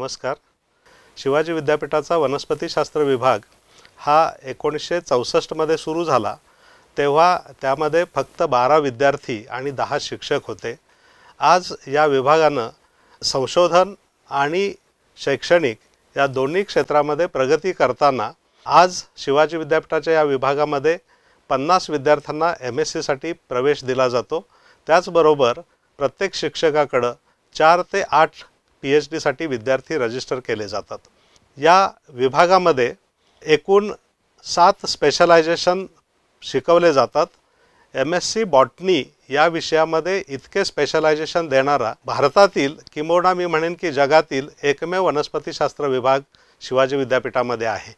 नमस्कार. शिवाजी विद्यापीठाचा वनस्पतीशास्त्र विभाग हा 1964 मध्ये सुरू झाला. तेव्हा त्यामध्ये फक्त 12 विद्यार्थी आणि 10 शिक्षक होते. आज या विभागानं संशोधन आणि शैक्षणिक या दोन्ही क्षेत्रामध्ये प्रगती करताना आज शिवाजी विद्यापीठाच्या या विभागामध्ये 50 विद्यार्थ्यांना MSc साठी प्रवेश दिला जातो. त्याचबरोबर प्रत्येक शिक्षकाकडे 4 ते 8 PhD साठी विद्यार्थी रजिस्टर केले जातात. या विभागामध्ये एकूण 7 स्पेशलायझेशन शिकवले जातात. MSc बॉटनी या विषयामध्ये इतके स्पेशलायझेशन देणारा भारतातील किंबहुना मी म्हणेन की जगातील एकमेव वनस्पतीशास्त्र विभाग शिवाजी विद्यापीठामध्ये आहे.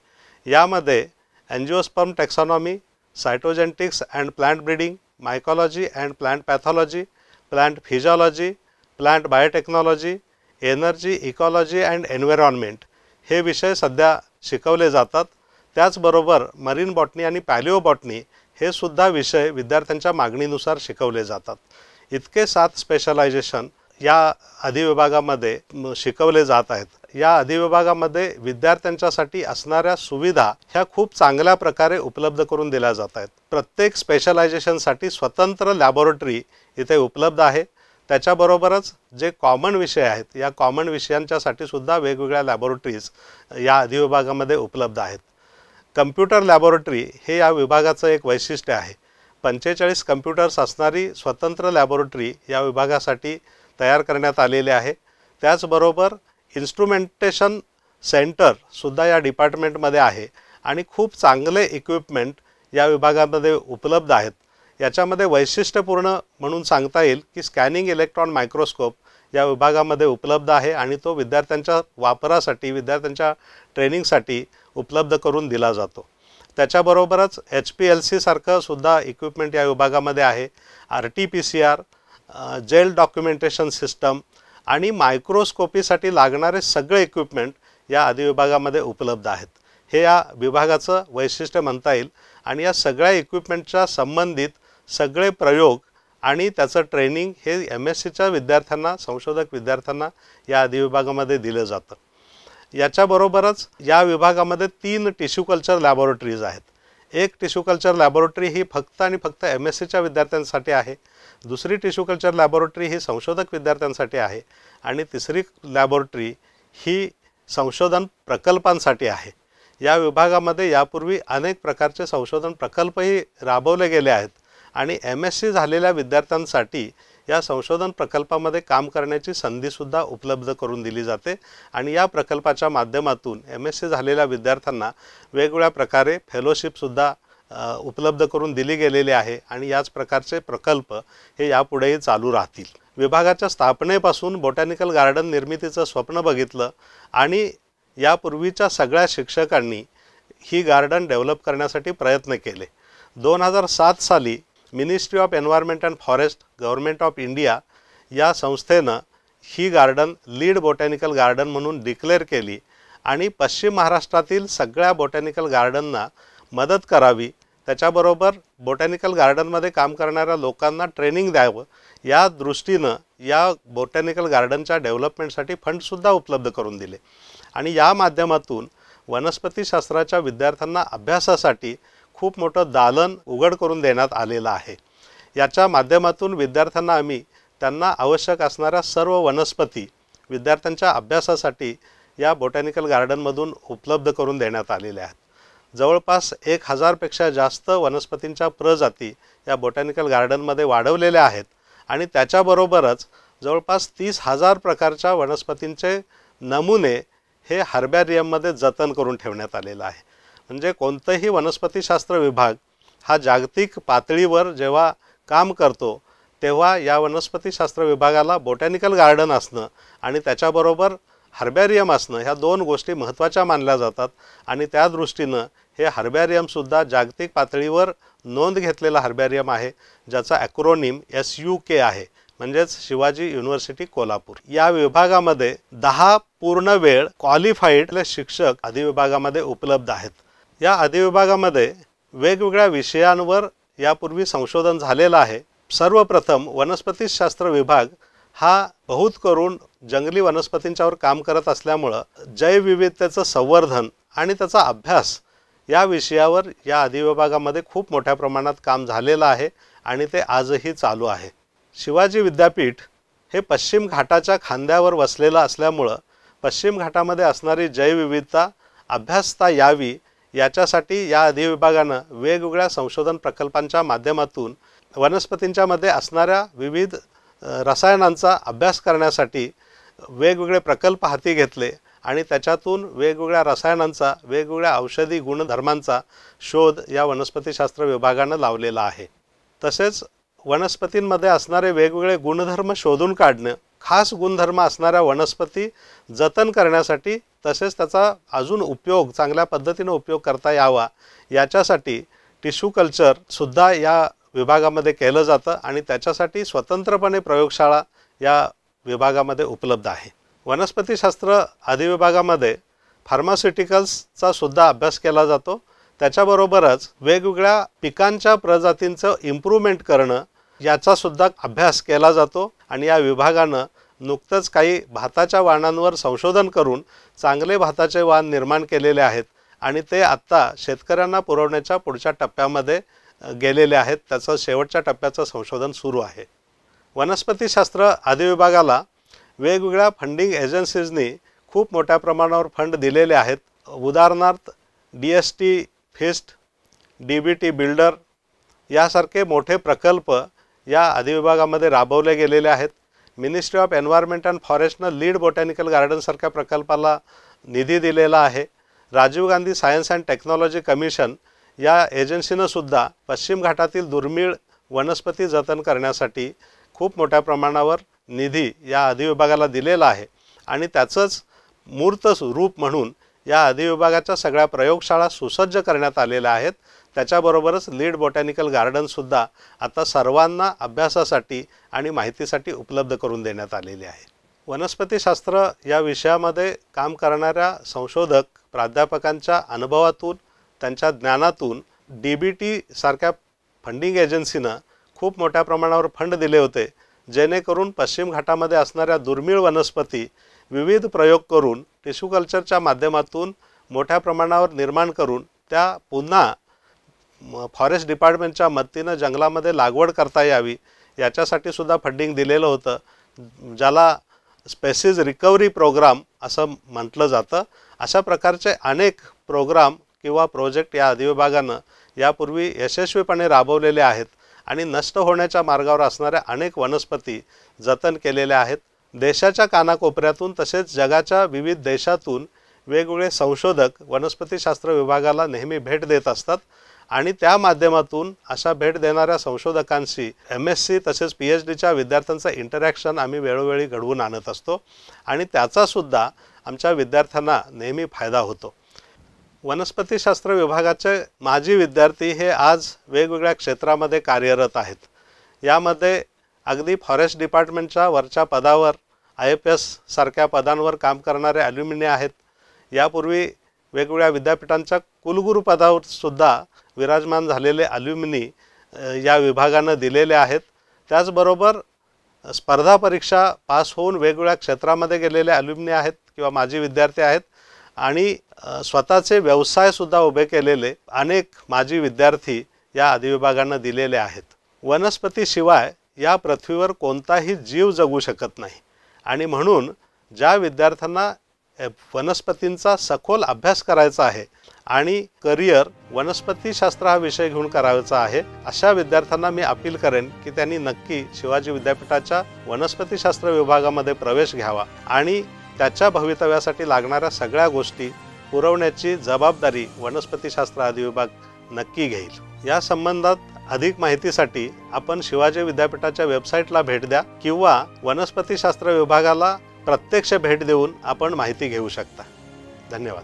यामध्ये angiosperm taxonomy, cytogenetics and plant breeding, mycology and plant pathology, plant physiology, plant biotechnology, energy, ecology and environment हे विषय सध्या शिकवले जातात. त्याचबरोबर मरीन बॉटनी आणि पॅलिओ बॉटनी हे सुद्धा विषय विद्यार्थ्यांच्या मागणीनुसार शिकवले जातात. इतके 7 स्पेशलायझेशन या अधिविभागामध्ये शिकवले जात आहेत. या अधिविभागामध्ये विद्यार्थ्यांच्यासाठी असणाऱ्या सुविधा ह्या खूप चांगल्या प्रकारे उपलब्ध करून दिल्या जात आहेत. प्रत्येक स्पेशलायझेशनसाठी स्वतंत्र लॅबोरेटरी इथे उपलब्ध आहे. त्याच्याबरोबरच जे कॉमन विषय आहेत या कॉमन विषयांच्यासाठी सुद्धा वेगवेगळ्या लॅबोरेटरीज या अधिविभागामध्ये उपलब्ध आहेत. कम्प्युटर लॅबोरेटरी हे या विभागाचं एक वैशिष्ट्य आहे. 45 कम्प्युटर्स असणारी स्वतंत्र लॅबोरेटरी या विभागासाठी तयार करण्यात आलेले आहे. त्याचबरोबर इन्स्ट्रुमेंटेशन सेंटरसुद्धा या डिपार्टमेंटमध्ये आहे आणि खूप चांगले इक्विपमेंट या विभागामध्ये उपलब्ध आहेत. याच्यामध्ये वैशिष्ट्यपूर्ण म्हणून सांगता येईल की स्कॅनिंग इलेक्ट्रॉन मायक्रोस्कोप या विभागामध्ये उपलब्ध आहे आणि तो विद्यार्थ्यांच्या वापरासाठी विद्यार्थ्यांच्या ट्रेनिंगसाठी उपलब्ध करून दिला जातो. त्याच्याबरोबरच HPLC सारखं सुद्धा इक्विपमेंट या विभागामध्ये आहे. RT-PCR, जेल डॉक्युमेंटेशन सिस्टम आणि मायक्रोस्कोपीसाठी लागणारे सगळे इक्विपमेंट या अधिविभागामध्ये उपलब्ध आहेत. हे या विभागाचं वैशिष्ट्य म्हणता येईल. आणि या सगळ्या इक्विपमेंटच्या संबंधित सगळे प्रयोग आणि त्याचं ट्रेनिंग हे MScच्या विद्यार्थ्यांना, संशोधक विद्यार्थ्यांना या अधिविभागामध्ये दिलं जातं. याच्याबरोबरच या विभागामध्ये 3 टिश्यू कल्चर लॅबोरेटरीज आहेत. एक टिश्यू कल्चर लॅबोरेटरी ही फक्त आणि फक्त MScच्या विद्यार्थ्यांसाठी आहे. दुसरी टिश्यू कल्चर लॅबोरेटरी ही संशोधक विद्यार्थ्यांसाठी आहे आणि तिसरी लॅबोरेटरी ही संशोधन प्रकल्पांसाठी आहे. या विभागामध्ये यापूर्वी अनेक प्रकारचे संशोधन प्रकल्पही राबवले गेले आहेत आणि MSc झालेल्या विद्यार्थ्यांसाठी या संशोधन प्रकल्पामध्ये काम करण्याची संधीसुद्धा उपलब्ध करून दिली जाते आणि या प्रकल्पाच्या माध्यमातून MSc झालेल्या विद्यार्थ्यांना वेगवेगळ्या प्रकारे फेलोशिपसुद्धा उपलब्ध करून दिली गेलेली आहे आणि याच प्रकारचे प्रकल्प हे यापुढेही चालू राहतील. विभागाच्या स्थापनेपासून बॉटॅनिकल गार्डन निर्मितीचं स्वप्न बघितलं आणि यापूर्वीच्या सगळ्या शिक्षकांनी ही गार्डन डेव्हलप करण्यासाठी प्रयत्न केले. 2007 साली ministry of environment and forest, government of India या संस्थेनं ही गार्डन लीड बॉटॅनिकल गार्डन म्हणून डिक्लेअर केली आणि पश्चिम महाराष्ट्रातील सगळ्या बॉटॅनिकल गार्डनना मदत करावी. त्याच्याबरोबर बॉटॅनिकल गार्डनमध्ये काम करणाऱ्या लोकांना ट्रेनिंग द्यावं या दृष्टीनं या बॉटॅनिकल गार्डनच्या डेव्हलपमेंटसाठी फंडसुद्धा उपलब्ध करून दिले आणि या माध्यमातून वनस्पतीशास्त्राच्या विद्यार्थ्यांना अभ्यासासाठी खूप मोठं दालन उघड करून देण्यात आलेलं आहे. याच्या माध्यमातून विद्यार्थ्यांना आम्ही त्यांना आवश्यक असणाऱ्या सर्व वनस्पती विद्यार्थ्यांच्या अभ्यासासाठी या बॉटॅनिकल गार्डनमधून उपलब्ध करून देण्यात आलेल्या आहेत. जवळपास 1000 पेक्षा जास्त वनस्पतींच्या प्रजाती या बॉटॅनिकल गार्डनमध्ये वाढवलेल्या आहेत आणि त्याच्याबरोबरच जवळपास 30,000 प्रकारच्या वनस्पतींचे नमुने हे हर्बॅरियममध्ये जतन करून ठेवण्यात आलेलं आहे. म्हणजे कोणतंही वनस्पतीशास्त्र विभाग हा जागतिक पातळीवर जेव्हा काम करतो तेव्हा या वनस्पतीशास्त्र विभागाला बॉटॅनिकल गार्डन असणं आणि त्याच्याबरोबर हर्बॅरियम असणं ह्या 2 गोष्टी महत्त्वाच्या मानल्या जातात आणि त्या दृष्टीनं हे हर्बॅरियमसुद्धा जागतिक पातळीवर नोंद घेतलेला हर्बॅरियम आहे ज्याचा ॲक्रोनिम SUK आहे, म्हणजेच शिवाजी युनिव्हर्सिटी कोल्हापूर. या विभागामध्ये 10 पूर्ण वेळ क्वालिफाईड शिक्षक अधिविभागामध्ये उपलब्ध आहेत. या अधिविभागामध्ये वेगवेगळ्या विषयांवर यापूर्वी संशोधन झालेलं आहे. सर्वप्रथम वनस्पतीशास्त्र विभाग हा बहुत करून जंगली वनस्पतींच्यावर काम करत असल्यामुळं जैवविविधतेचं संवर्धन आणि त्याचा अभ्यास या विषयावर या अधिविभागामध्ये खूप मोठ्या प्रमाणात काम झालेलं आहे आणि ते आजही चालू आहे। शिवाजी विद्यापीठ हे पश्चिम घाटाच्या खांद्यावर वसलेलं असल्यामुळं पश्चिम घाटामध्ये असणारी जैवविविधता अभ्यासता यावी याच्यासाठी या अधिविभागानं वेगवेगळ्या संशोधन प्रकल्पांच्या माध्यमातून वनस्पतींच्या मध्ये असणाऱ्या विविध रसायनांचा अभ्यास करण्यासाठी वेगवेगळे प्रकल्प हाती घेतले आणि त्याच्यातून वेगवेगळ्या रसायनांचा वेगवेगळ्या औषधी गुणधर्मांचा शोध या वनस्पतीशास्त्र विभागानं लावलेला आहे। तसेच वनस्पतींमध्ये असणारे वेगवेगळे गुणधर्म शोधून काढणं, खास गुणधर्म असणाऱ्या वनस्पती जतन करण्यासाठी तसेच त्याचा अजून उपयोग चांगल्या पद्धतीने उपयोग करता यावा याच्यासाठी टिश्यू कल्चर सुद्धा या विभागामध्ये केलं जातं आणि त्याच्यासाठी स्वतंत्रपणे प्रयोगशाळा या विभागामध्ये उपलब्ध आहे। वनस्पतीशास्त्र अधिविभागामध्ये फार्मास्युटिकल्सचा सुद्धा अभ्यास केला जातो। त्याच्याबरोबरच वेगवेगळ्या पिकांच्या प्रजातींचं इम्प्रूव्हमेंट करणं याचा सुद्धा अभ्यास केला जातो आणि या विभागानं नुकतंच काही भाताच्या वाणांवर संशोधन करून चांगले भाताचे वाण निर्माण केलेले आहेत आणि ते आत्ता शेतकऱ्यांना पुरवण्याच्या पुढच्या टप्प्यामध्ये गेलेले आहेत। त्याचं शेवटच्या टप्प्याचं संशोधन सुरू आहे। वनस्पतीशास्त्र अधिविभागाला वेगवेगळ्या फंडिंग एजन्सीजनी खूप मोठ्या प्रमाणावर फंड दिलेले आहेत। उदाहरणार्थ DST फिस्ट, DBT बिल्डर यासारखे मोठे प्रकल्प या अधिविभागामध्ये राबवले गेलेले आहेत। मिनिस्ट्री ऑफ एन्व्हायरमेंट अँड फॉरेस्टनं लीड बोटॅनिकल गार्डनसारख्या प्रकल्पाला निधी दिलेला आहे। Rajiv Gandhi science and technology commission या एजन्सीनं सुद्धा पश्चिम घाटातील दुर्मिळ वनस्पती जतन करण्यासाठी खूप मोठ्या प्रमाणावर निधी या अधिविभागाला दिलेला आहे आणि त्याचंच मूर्त रूप म्हणून या अधिविभागाच्या सगळ्या प्रयोगशाळा सुसज्ज करण्यात आलेल्या आहेत। त्याच्याबरोबरच लीड बोटॅनिकल गार्डनसुद्धा आता सर्वांना अभ्यासासाठी आणि माहितीसाठी उपलब्ध करून देण्यात आलेले आहे। वनस्पतीशास्त्र या विषयामध्ये काम करणाऱ्या संशोधक प्राध्यापकांच्या अनुभवातून त्यांच्या ज्ञानातून DBT सारख्या फंडिंग एजन्सीनं खूप मोठ्या प्रमाणावर फंड दिले होते, जेणेकरून पश्चिम घाटामध्ये असणाऱ्या दुर्मिळ वनस्पती विविध प्रयोग करून टिश्यू कल्चरच्या माध्यमातून मोठ्या प्रमाणावर निर्माण करून त्या पुन्हा फॉरेस्ट डिपार्टमेंटच्या मदतीनं जंगलामध्ये लागवड करता यावी याच्यासाठी सुद्धा फंडिंग दिलेलं होतं, ज्याला स्पेसीज रिकव्हरी प्रोग्राम असं म्हटलं जातं। अशा प्रकारचे अनेक प्रोग्राम किंवा प्रोजेक्ट या अधिविभागानं यापूर्वी यशस्वीपणे राबवलेले आहेत आणि नष्ट होण्याच्या मार्गावर असणाऱ्या अनेक वनस्पती जतन केलेल्या आहेत। देशाच्या कानाकोपऱ्यातून तसेच जगाच्या विविध देशातून वेगवेगळे संशोधक वनस्पतीशास्त्र विभागाला नेहमी भेट देत असतात आणि त्या माध्यमातून अशा भेट देणाऱ्या संशोधकांशी MSc तसेच PhDच्या विद्यार्थ्यांचं इंटरॅक्शन आम्ही वेळोवेळी घडवून आणत असतो आणि त्याचासुद्धा आमच्या विद्यार्थ्यांना नेहमी फायदा होतो। वनस्पतीशास्त्र विभागाचे माजी विद्यार्थी हे आज वेगवेगळ्या क्षेत्रामध्ये कार्यरत आहेत। यामध्ये अगदी फॉरेस्ट डिपार्टमेंटच्या वरच्या पदावर IFS सारख्या पदांवर काम करणारे ॲल्युमिनी आहेत। यापूर्वी वेगवेगळ्या विद्यापीठांच्या कुलगुरू पदावर सुद्धा विराजमान झालेले ॲल्युमिनी या विभागानं दिलेले आहेत। त्याचबरोबर स्पर्धा परीक्षा पास होऊन वेगवेगळ्या क्षेत्रामध्ये गेलेले ॲल्युमिनी आहेत किंवा माजी विद्यार्थी आहेत आणि स्वतःचे व्यवसायसुद्धा उभे केलेले अनेक माजी विद्यार्थी या अधिविभागानं दिलेले आहेत। वनस्पतीशिवाय या पृथ्वीवर कोणताही जीव जगू शकत नाही आणि म्हणून ज्या विद्यार्थ्यांना वनस्पतींचा सखोल अभ्यास करायचा आहे आणि करिअर वनस्पतीशास्त्र हा विषय घेऊन करायचा आहे, अशा विद्यार्थ्यांना मी अपील करेन की त्यांनी नक्की शिवाजी विद्यापीठाच्या वनस्पतीशास्त्र विभागामध्ये प्रवेश घ्यावा आणि त्याच्या भवितव्यासाठी लागणाऱ्या सगळ्या गोष्टी पुरवण्याची जबाबदारी वनस्पतीशास्त्र अधिविभाग नक्की घेईल। या संबंधात अधिक माहितीसाठी आपण शिवाजी विद्यापीठाच्या वेबसाईटला भेट द्या किंवा वनस्पतीशास्त्र विभागाला प्रत्यक्ष भेट देऊन आपण माहिती घेऊ शकता। धन्यवाद।